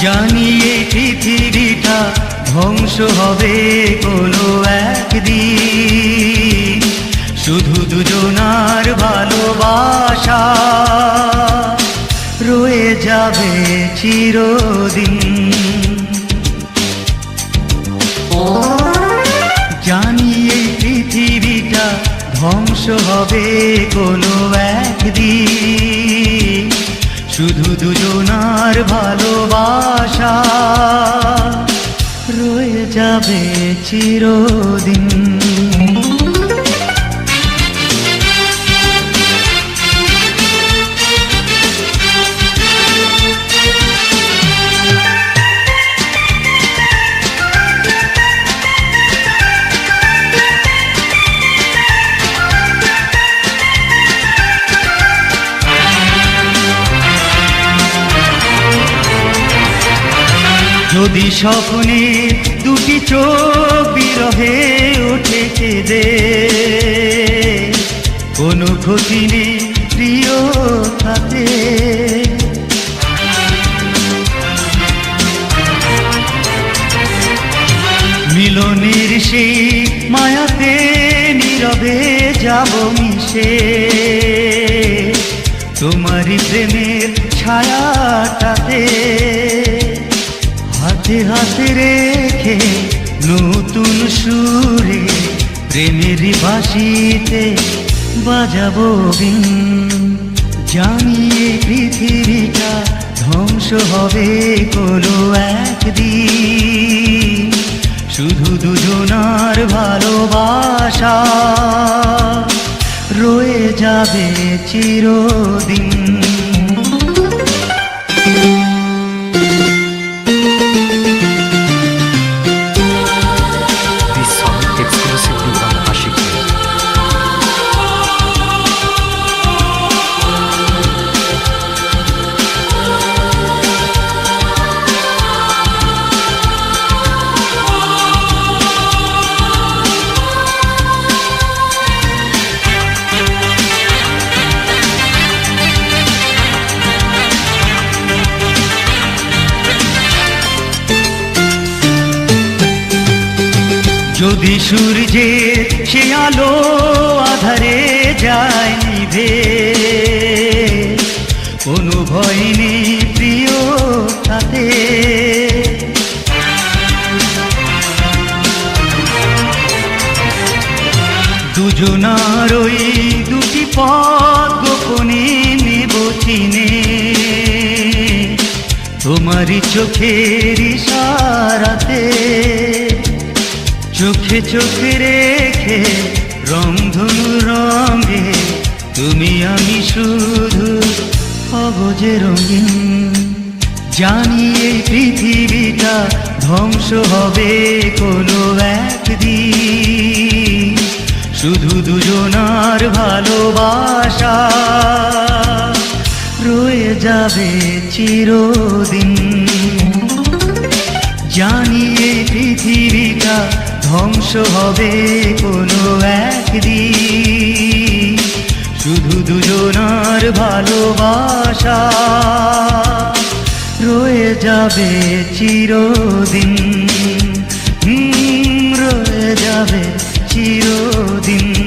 জানি এই পৃথিবীটা ধ্বংস হবে কোনো একদিন, শুধু দুজনার ভালোবাসা রয়ে যাবে চিরদিন। জানি এই পৃথিবীটা ধ্বংস হবে কোনো একদিন, শুধু দুজনার ভালোবাসা রয়ে যাবে চিরদিন। যদি স্বপ্নে দুটি চোখ বিরহে ওঠে কেঁদে, কোনো ক্ষতি নেই প্রিয় তাতে। মিলনের সেই মায়াতে নীরবে যাব মিশে, তোমারই প্রেমের ছায়াটাতে। হাতে হাতে রেখে নতুন সুরে প্রেমেরই বাঁশিতে বাজাবো বিন। জানি এই পৃথিবীটা ধ্বংস হবে কোনো একদিন, শুধু দুজনার ভালোবাসা রয়ে যাবে চিরদিন। যদি সূর্যের সে আলো আধারে যায় নিভে, কোনো ভয় নেই প্রিয় তাতে। দুজনার ওই দুটি পথ গোপনে নেব চিনে, তোমারই চোখের ইশারাতে। চোখে চোখে রেখে রংধনু রঙে তুমি আমি শুধু হব যে রঙিন। জানি এই পৃথিবীটা ধ্বংস হবে কোনো একদিন, শুধু দুজনার ভালোবাসা রয়ে যাবে চিরদিন। জানি এই পৃথিবীটা ধ্বংস হবে কোনো একদিন, শুধু দুজনার ভালোবাসা রয়ে যাবে চিরদিন। রয়ে যাবে চিরদিন।